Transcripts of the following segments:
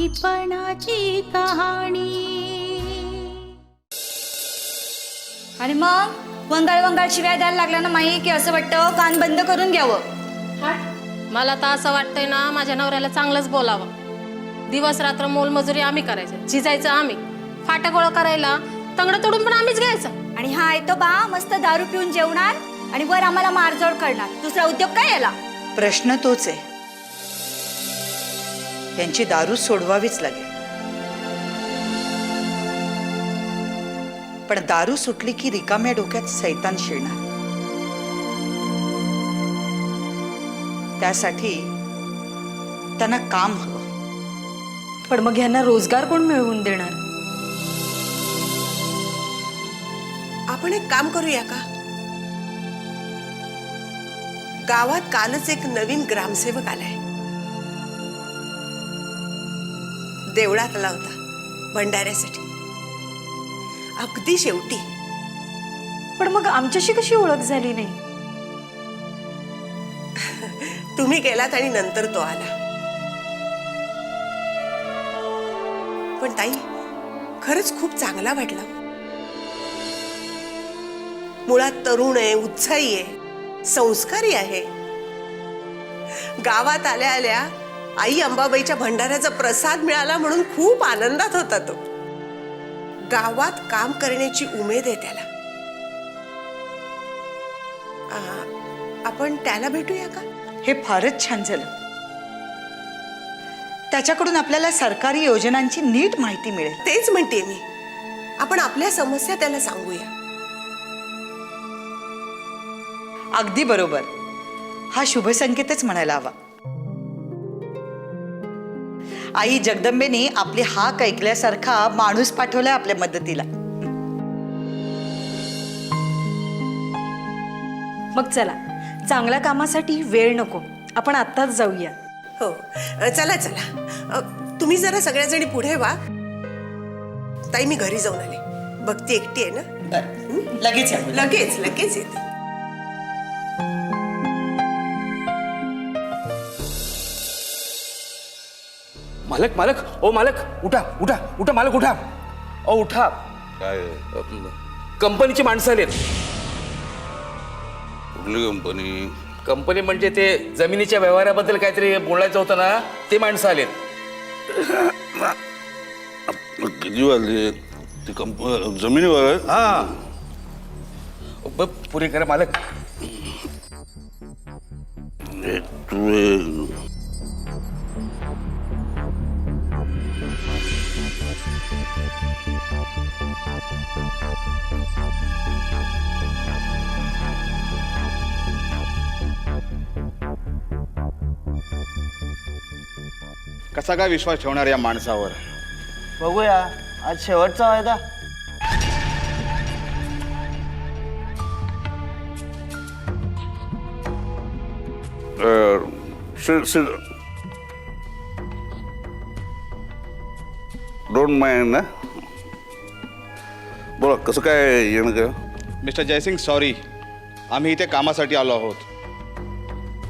आपलीपणाची कहाणी। आणि मग वंगाळ वंगाळ शिव्या द्यायला लागला ना माई की असं वाटतं कान बंद करून घ्यावं। मला तर असं वाटतंय ना माझ्या नवऱ्याला चांगलंच बोलावं। दिवस रात्र मोलमजुरी आम्ही करायचं, झिजायचं आम्ही, फाटा गोळा करायला तंगड तोडून पण आम्हीच घ्यायचं। आणि हा येतो बा मस्त दारू पिऊन जेवणार आणि वर आम्हाला मारजोड करणार, दुसरा उद्योग काय याला? प्रश्न तोच आहे, यांची दारू सोडवावीच लागेल। पण दारू सुटली की रिकाम्या डोक्यात सैतान शिरणार। त्यासाठी त्यांना काम हवं। पण मग यांना रोजगार कोण मिळवून देणार? आपण एक काम करूया का? गावात कालच एक नवीन ग्रामसेवक आलाय, देवळात आला होता भंडाऱ्यासाठी, अगदी शेवटी। पण मग आमच्याशी कशी ओळख झाली नाही? तुम्ही गेलात आणि नंतर तो आला। पण ताई खरंच खूप चांगला वाटला। मुळात तरुण आहे, उत्साही आहे, संस्कारी आहे। गावात आल्या आल्या आई अंबाबाईच्या भंडाऱ्याचा प्रसाद मिळाला म्हणून खूप आनंदात होता तो। गावात काम करण्याची उमेद आहे त्याला। आपण त्याला भेटूया का? हे फारच छान झालं। त्याच्याकडून आपल्याला सरकारी योजनांची नीट माहिती मिळेल। तेच म्हणते मी, आपण आपल्या समस्या त्याला सांगूया। अगदी बरोबर, हा शुभ संकेतच म्हणायला हवा। आई जगदंबेने आपली हाक ऐकल्यासारखा माणूस पाठवलाय आपल्या मदतीला। मग चला, चांगल्या कामासाठी वेळ नको, आपण आत्ताच जाऊया। हो, चला चला, तुम्ही जरा सगळ्याजणी पुढे वा। ताई मी घरी जाऊन आले, भक्ती एकटी आहे ना। लगेच लगेच लगेच येते। मालक मालक ओ मालक, उठा उठा उठा मालक, उठा ओ उठा। काय कंपनीची माणसं आलेत। कुठली कंपनी? कंपनी म्हणजे ते जमिनीच्या व्यवहाराबद्दल काहीतरी बोलायचं होतं ना, ते माणसं आलेत। किती वाजले? ती जमिनीवर आहे? हा पुरे करा मालक। तू कसा काय विश्वास ठेवणार या माणसावर? बघूया, आज शेवटचा वायदा। डोंट माइंड ना, बोला कसं काय येणं का? मिस्टर जयसिंग, सॉरी, आम्ही इथे कामासाठी आलो आहोत।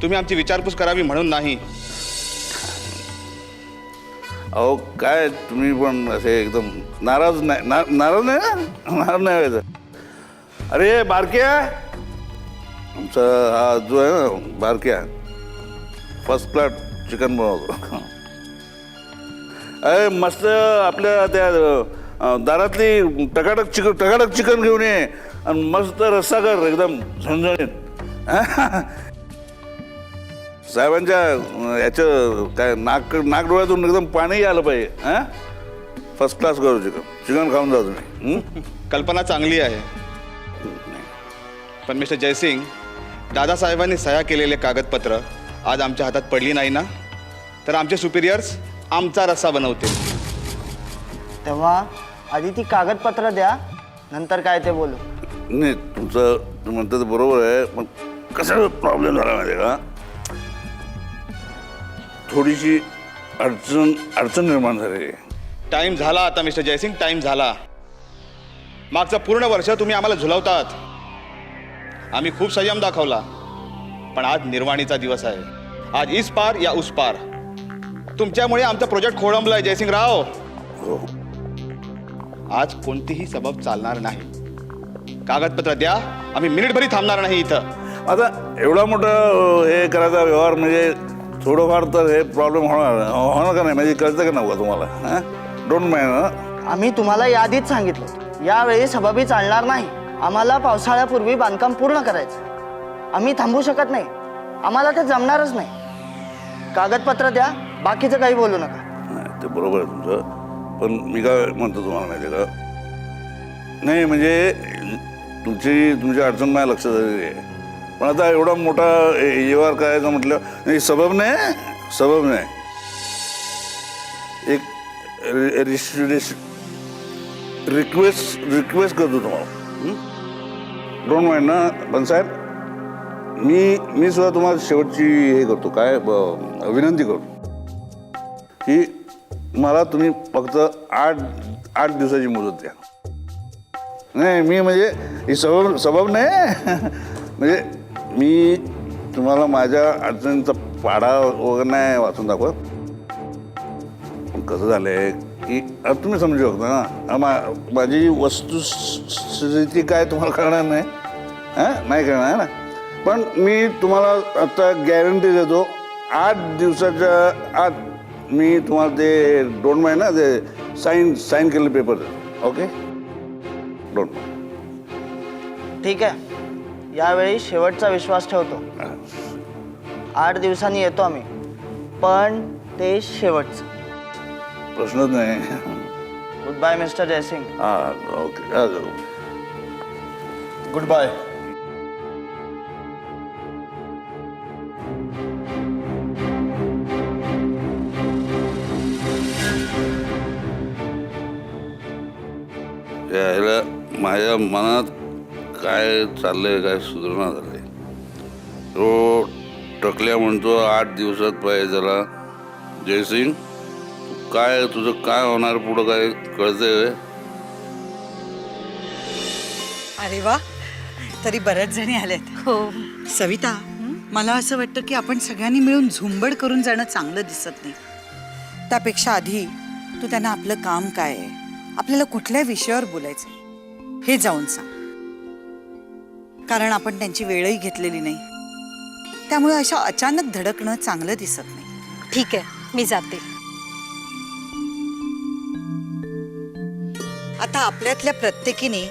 तुम्ही आमची विचारपूस करावी म्हणून नाही। अहो काय तुम्ही पण असे एकदम नाराज नाही, नाराज नाही ना, नाराज नाही व्हायचं। अरे बारक्या, आमचा हा जो आहे ना बारक्या, फर्स्ट क्लास चिकन बनवतो। अरे मस्त आपल्या त्या दारातली टकाटक चिकन घेऊन ये आणि मस्त रस्सा कर, एकदम झणझणीत। साहेबांच्या याचं काय नाक डोळ्यातून एकदम पाणी आलं पाहिजे। हां, फर्स्ट क्लास करू चिकन खाऊन जा तुम्ही। कल्पना चांगली आहे, पण मिस्टर जयसिंग, दादासाहेबांनी सह्या केलेले कागदपत्र आज आमच्या हातात पडली नाही ना, तर आमचे सुपिरियर्स आमचा रस्सा बनवतील। तेव्हा आधी ती कागदपत्र द्या, नंतर काय ते बोलू। नाही, तुमचं म्हणतं ते बरोबर आहे, पण कसा प्रॉब्लेम झाला माहिती आहे का? थोडीशी अडचण निर्माण झाली। टाइम झाला आता मिस्टर जयसिंग, टाइम झाला। मागचं पूर्ण वर्ष तुम्ही आम्हाला झुलवतात, आम्ही खूप संयम दाखवला, पण आज निर्वाणीचा दिवस आहे। आज इस पार या उस पार, तुमच्यामुळे आमचा प्रोजेक्ट खोळंबलाय जयसिंगराव. हो. आज कोणतीही सबब चालणार नाही. कागदपत्र द्या, आम्ही मिनिटभरी थांबणार नाही इथं. आता एवढा मोठा हे करायचा व्यवहार म्हणजे थोडंफार तर हे प्रॉब्लेम होणार का नाही म्हणजे कळतं का नव्हतं तुम्हाला? Don't mind. आम्ही तुम्हाला यादीच सांगितलं यावेळी सभाबी चालणार नाही. आम्हाला पावसाळ्यापूर्वी बांधकाम पूर्ण करायचं. आम्ही थांबू शकत नाही. आम्हाला ते जमणारच नाही. कागदपत्र द्या, बाकीचं काही बोलू नका. नाही ते बरोबर आहे तुमचं, पण मी काय म्हणतो तुम्हाला माहिती आहे का, नाही म्हणजे तुमची अडचण माझ्या लक्षात आलेली आहे. पण आता एवढा मोठा व्यवहार करायचा म्हटलं नाही, सबब नाही. एक रिक्वेस्ट करतो तुम्हाला. डोंट माइंड ना बनसाहेब. मी सुद्धा तुम्हाला शेवटची हे करतो, काय विनंती करतो की मला तुम्ही फक्त आठ दिवसाची मुदत द्या. नाही मी म्हणजे ही सबब नाही म्हणजे मी तुम्हाला माझ्या अडचणींचा पाढा वगैरे नाही वाचून दाखवत. पण कसं झालंय की तुम्ही समजू शकता ना, माझी वस्तुस्थिती काय तुम्हाला कळणार नाही. नाही कळणार ना. पण मी तुम्हाला आता गॅरंटी देतो 8 दिवसाच्या आत मी तुम्हाला ते डोंट माइंड ना ते साईन केलेले पेपर देतो. Okay, don't mind. ठीक आहे, यावेळी शेवटचा विश्वास ठेवतो. 8 दिवसांनी येतो आम्ही, पण ते शेवटचं. प्रश्नच नाही. Good bye mister Jaisingh. हां ओके. Good bye. यायला माझ्या मनात काय चाललंय, काय सुधारणा झालंय. तो टकल्या म्हणतो 8 दिवसात पाहिजे त्याला. जयसिंग काय तुझं काय होणार पुढं काय कळतंय? अरे वा, तरी बऱ्याच जणी आल्यात. हो. सविता, मला असं वाटतं की आपण सगळ्यांनी मिळून झुंबड करून जाणं चांगलं दिसत नाही. त्यापेक्षा आधी तू त्यांना आपलं काम काय आहे, आपल्याला कुठल्या विषयावर बोलायचं हे जाऊन सांग. कारण आपण त्यांची वेळही घेतलेली नाही, त्यामुळे अशा अचानक धडकणं चांगलं दिसत नाही. ठीक आहे, मी जाते. आता आपल्यातल्या प्रत्येकीने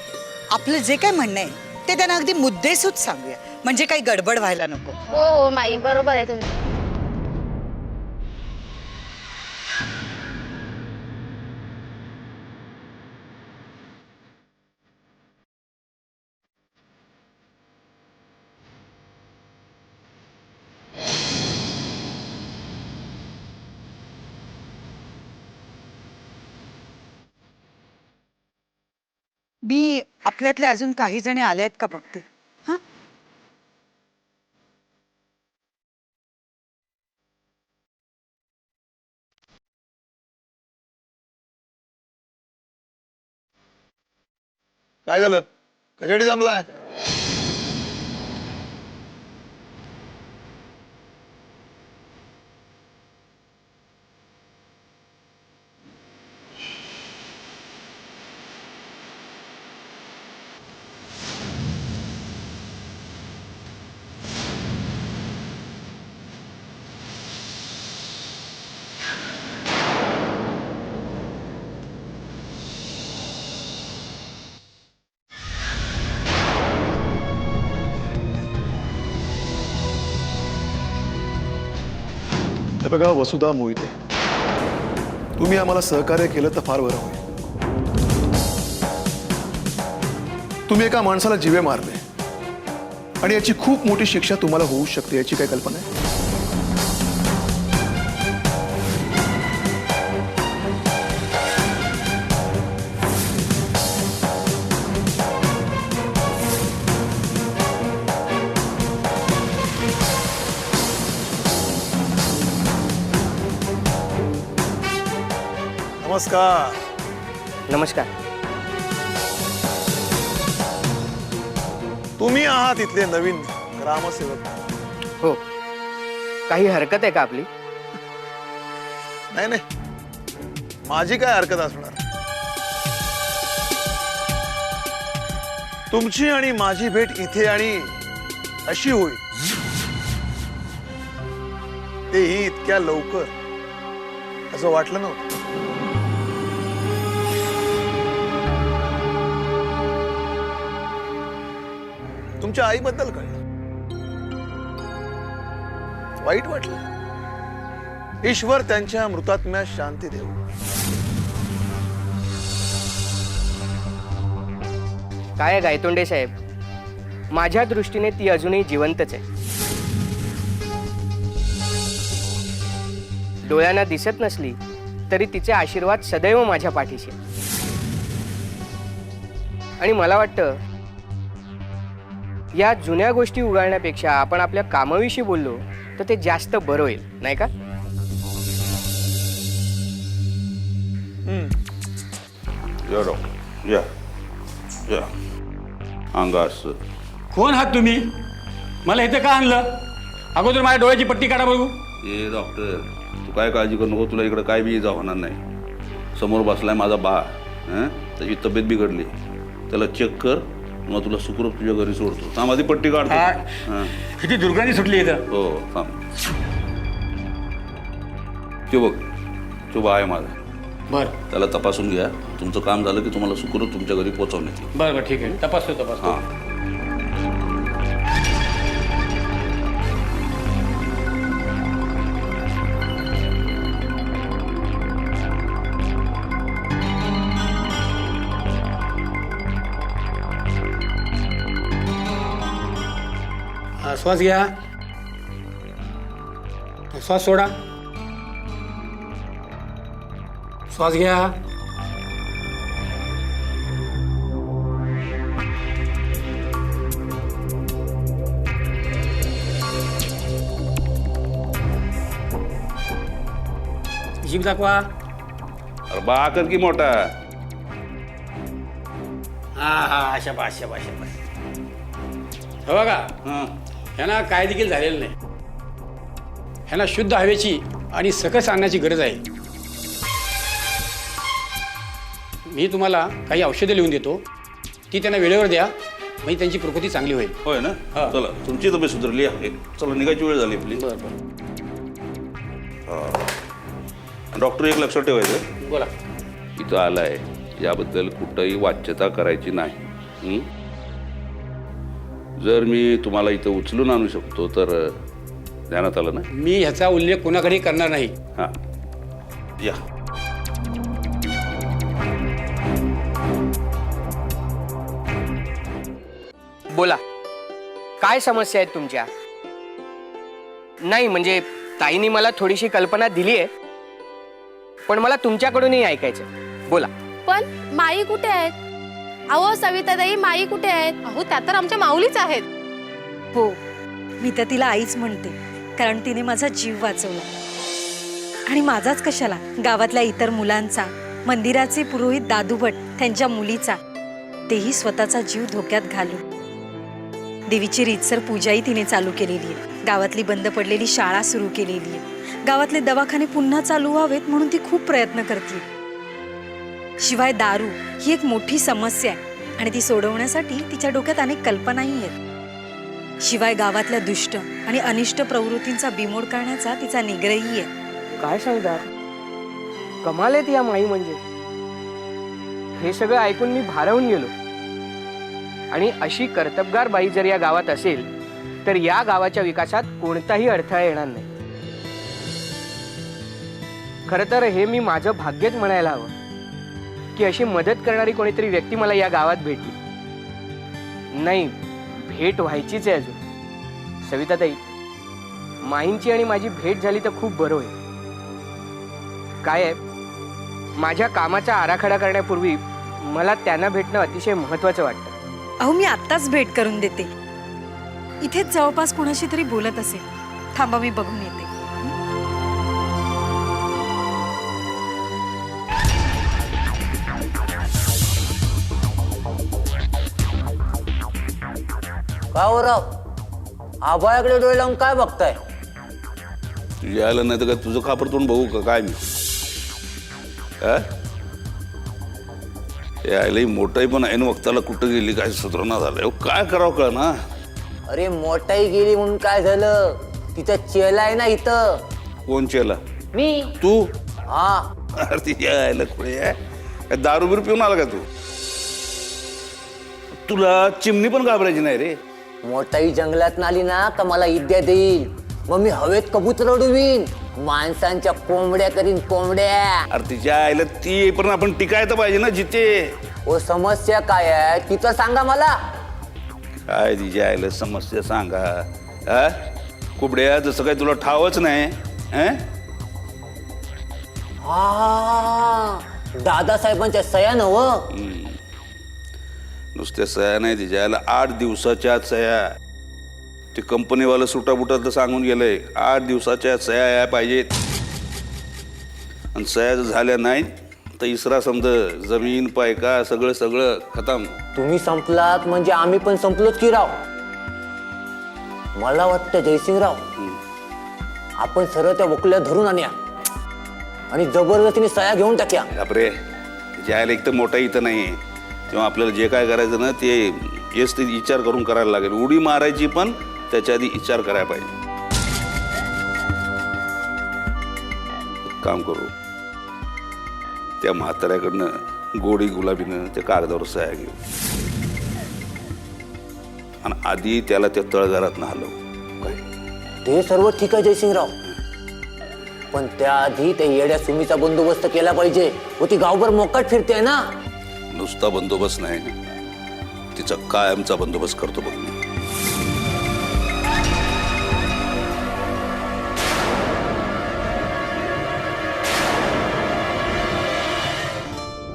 आपलं जे काय म्हणणं आहे ते त्यांना अगदी मुद्देसूद सांगूया, म्हणजे काही गडबड व्हायला नको. हो माई, बरोबर आहे तुम्ही. मी आपल्यातले अजून काही जणी आले आहेत का बघते. हा, काय झालं, कशासाठी जमलाय? हे बघा वसुधा मोहिते, तुम्ही आम्हाला सहकार्य केलं तर फार बरं होईल. तुम्ही एका माणसाला जीवे मारले आणि याची खूप मोठी शिक्षा तुम्हाला होऊ शकते, याची काय कल्पना आहे? नमस्कार. नमस्कार. तुम्ही आहात इथले नवीन ग्रामसेवक? हो. काही हरकत आहे का आपली? नाही नाही, माझी काय हरकत असणार. तुमची आणि माझी भेट इथे आणि अशी होईल, तेही इतक्या लवकर, असं वाटलं नव्हतं. तुमच्या आईबद्दल कळलं, वाईट वाटलं. ईश्वर त्यांच्या मृतात्म्यास शांती देऊ. काय गायतोंडे साहेब, माझ्या दृष्टीने ती अजूनही जिवंतच आहे. डोळ्यांना दिसत नसली तरी तिचे आशीर्वाद सदैव माझ्या पाठीशी. आणि मला वाटतं या जुन्या गोष्टी उगाळण्यापेक्षा आपण आपल्या कामाविषयी बोललो तर ते जास्त बरं होईल, नाही का? या डॉक्टर या या अंगास. कोण आहात तुम्ही? मला इथे का आणलं? अगोदर माझ्या डोळ्याची पट्टी काढा बघू. ए डॉक्टर, तू काय काळजी करू नको, तुला इकडे काय बी जा होणार नाही. समोर बसलाय माझा बाळ, त्याची तब्येत बिघडली, त्याला चेक कर, मग तुला सुखरूप तुझ्या घरी सोडतो. थांब आधी पट्टी काढतो. हां, किती दुर्गंधी सुटली इथं. हो थांब. तो बघ, तो बा आहे माझा. बरं त्याला तपासून घ्या. तुमचं काम झालं की तुम्हाला सुखरूप तुमच्या घरी पोहोचवण्यात येईल. बरं बरं, ठीक आहे, तपासतो. हां. श्वास घ्या, श्वास सोडा, श्वास घ्या. जीभ दाखवा. अरे बा कर की मोठा. हा शाबास. हो बघा, ह्यांना काय देखील झालेलं नाही. ह्यांना शुद्ध हवेची आणि सकस अन्नाची गरज आहे. मी तुम्हाला काही औषधं लिहून देतो, ती त्यांना वेळेवर द्या, म्हणजे त्यांची प्रकृती चांगली होईल. होय ना? चला, तुमची तब्येत सुधारली आहे. चला, निघायची वेळ झाली आपली. बरं. डॉक्टर, एक लक्षात ठेवायचं, बोला. इथं आलाय याबद्दल कुठंही वाच्यता करायची नाही. जर मी तुम्हाला इथं उचलून आणू शकतो तर ध्यानात आलं ना? मी ह्याचा उल्लेख कोणाकडेही करणार नाही. हां, या. बोला, काय समस्या आहेत तुमच्या? नाही म्हणजे ताईंनी मला थोडीशी कल्पना दिली आहे, पण मला तुमच्याकडूनही ऐकायचं. बोला. पण माई कुठे आहेत? अहो सविताताई, माई कुठे आहेत? अहो त्या तर आमच्या माऊलीच आहेत. हो, मी तर तिला आईच म्हणते, कारण तिने माझा जीव वाचवला. आणि माझाच कशाला, गावातल्या इतर मुलांचा, मंदिराचे पुरोहित दादूभट त्यांच्या मुलीचा, तेही स्वतःचा जीव धोक्यात घालून. देवीची रीतसर पूजाही तिने चालू केलेली आहे. गावातली बंद पडलेली शाळा सुरू केलेली आहे. गावातले दवाखाने पुन्हा चालू व्हावेत म्हणून ती खूप प्रयत्न करते. शिवाय दारू ही एक मोठी समस्या आहे आणि ती सोडवण्यासाठी तिच्या डोक्यात अनेक कल्पनाही आहेत. शिवाय गावातल्या दुष्ट आणि अनिष्ट प्रवृत्तींचा बिमोड करण्याचा तिचा निग्रहही आहे. काय सांगतात? कमाल आहेत या माई म्हणजे. हे सगळं ऐकून मी भारावून गेलो. आणि अशी कर्तबगार बाई जर या गावात असेल तर या गावाच्या विकासात कोणताही अडथळा येणार नाही. खरं तर हे मी माझं भाग्यच म्हणायला हवं की अशी मदत करणारी कोणीतरी व्यक्ती मला या गावात भेटली. नाही, भेट व्हायचीच आहे अजून. सविताताई, माईंची आणि माझी भेट झाली तर खूप बरं होईल. काय आहे, माझ्या कामाचा आराखडा करण्यापूर्वी मला त्यांना भेटणं अतिशय महत्त्वाचं वाटतं. अहो, मी आत्ताच भेट करून देते. इथेच जवळपास कोणाशी तरी बोलत असेल. थांबा, मी बघून येते. का हो राव, आभाळाकडे डोळे लावून काय बघताय? यायला नाही तर काय तुझं खापर तोंड बघू का काय मी? यायला मोठाई पण आहे ना, वक्ताला कुठं गेली काय सुधारणा झालं काय करावं कळ ना. अरे मोठाई गेली म्हणून काय झालं, तिथं चेला आहे ना इथं. कोण चेला? मी. तू? हा. अरे ती यायला कुठे आहे? काय दारू बिरू पिऊन आला का तू? तुला चिमणी पण घाबरायची नाही रे. मोठाई जंगलात आली ना का मला इद्या देईल, मग मी हवेत कबूतर उडवीन, माणसांच्या कोंबड्या करीन कोंबड्या. अरे तिच्या आईला ती पण आपण टिकायचं पाहिजे ना जिथे. ओ समस्या काय आहे तिथं सांगा मला. काय तिच्या आईला समस्या सांगा. हा कुबड्या जसं काय तुला ठावच नाही. हा दादासाहेबांच्या सया नव. नुसत्या सह्या नाही तिच्या आईला 8 दिवसाच्या आत सह्या. ते कंपनीवाला सुटाबुटात तर सांगून गेलंय 8 दिवसाच्या आत सह्या या पाहिजेत. आणि सह्या जर झाल्या नाही तर इसरा समज जमीन पायका सगळं सगळं खतम. तुम्ही संपलात म्हणजे आम्ही पण संपलोच की राव. मला वाटतं जयसिंगराव आपण सरळ त्या वकल्या धरून आणूया आणि जबरदस्तीने सया घेऊन टाक्या. बापरे ज्याला एक तर मोठा इथं नाही तेव्हा आपल्याला जे काय करायचं ना ते हेच ते विचार करून करायला लागेल. उडी मारायची पण त्याच्या आधी विचार करायला पाहिजे. एक काम करू त्या म्हाताऱ्याकडनं गोडी गुलाबीनं त्या कागदावर सह्या घेऊ आणि आधी त्याला त्या तळघरात हलवू. ते सर्व ठीक आहे जयसिंगराव, पण त्याआधी त्या येड्या सुमीचा बंदोबस्त केला पाहिजे. व ती गावभर मोकाट फिरते ना. नुसता बंदोबस्त नाही तिचा कायमचा बंदोबस्त करतो बघ मी.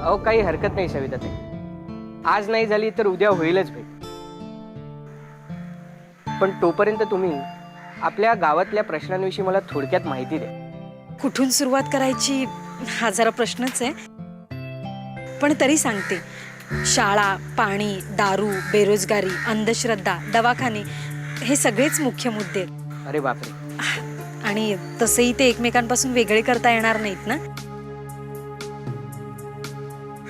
अहो काही हरकत नाही सविताताई, आज नाही झाली तर उद्या होईलच भेट. पण तोपर्यंत तुम्ही आपल्या गावातल्या प्रश्नांविषयी मला थोडक्यात माहिती द्या. कुठून सुरुवात करायची हा जरा प्रश्नच आहे, पण तरी सांगते. शाळा, पाणी, दारू, बेरोजगारी, अंधश्रद्धा, दवाखाने हे सगळेच मुख्य मुद्दे आहेत. अरे बापरे. आणि तसंही ते एकमेकांपासून वेगळे करता येणार नाहीत ना.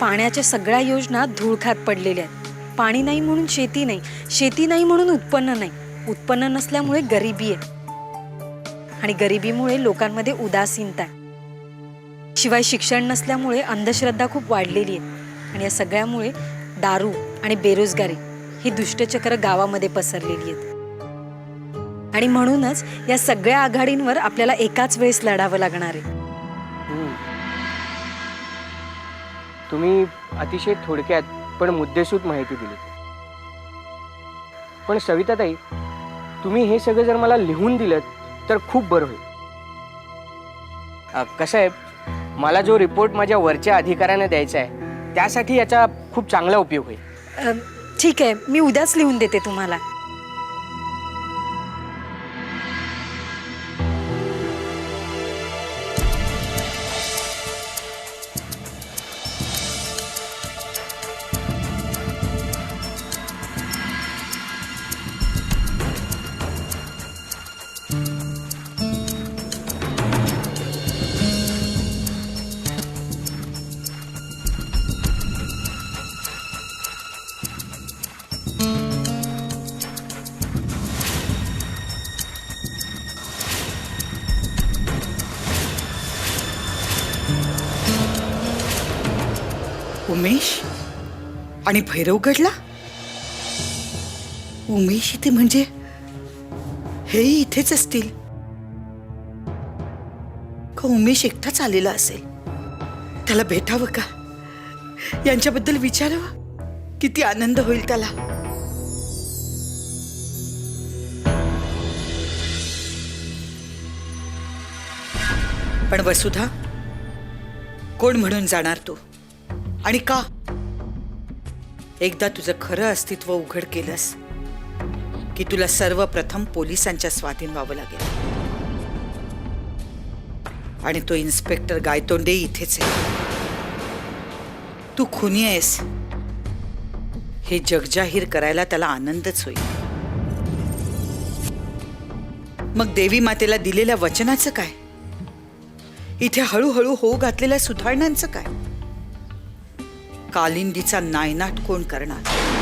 पाण्याच्या सगळ्या योजना धूळखात पडलेल्या आहेत. पाणी नाही म्हणून शेती नाही, शेती नाही म्हणून उत्पन्न नाही, उत्पन्न नसल्यामुळे गरिबी आहे आणि गरिबीमुळे लोकांमध्ये उदासीनता आहे. शिवाय शिक्षण नसल्यामुळे अंधश्रद्धा खूप वाढलेली आहे आणि या सगळ्यामुळे दारू आणि बेरोजगारी ही दुष्टचक्र गावामध्ये पसरलेली आहेत. आणि म्हणूनच या सगळ्या आघाडींवर आपल्याला एकाच वेळेस लढावं लागणार आहे. तुम्ही अतिशय थोडक्यात पण मुद्देसूद माहिती दिली. पण सविताताई तुम्ही हे सगळं जर मला लिहून दिलं तर खूप बरं होईल. कसं आहे, मला जो रिपोर्ट माझ्या वरच्या अधिकाऱ्याने द्यायचा आहे त्यासाठी याचा खूप चांगला उपयोग होईल. ठीक आहे, मी उद्याच लिहून देते तुम्हाला. उमेश आणि भैरवगडला. उमेश इथे म्हणजे हेही इथेच असतील का? उमेश एकटाच आलेला असेल. त्याला भेटावं का, यांच्याबद्दल विचारावं. किती आनंद होईल त्याला. पण वसुधा, कोण म्हणून जाणार तू आणि का? एकदा तुझं खरं अस्तित्व उघड केलंस की तुला सर्वप्रथम पोलिसांच्या स्वाधीन व्हावं लागेल. आणि तो इन्स्पेक्टर गायतोंडे इथेच आहे. तू खुनी आहेस हे जगजाहीर करायला त्याला आनंदच होईल. मग देवी मातेला दिलेल्या वचनाचं काय? इथे हळूहळू होऊ घातलेल्या सुधारणांचं काय? कालिंदीचा नायनाट कोण करणार?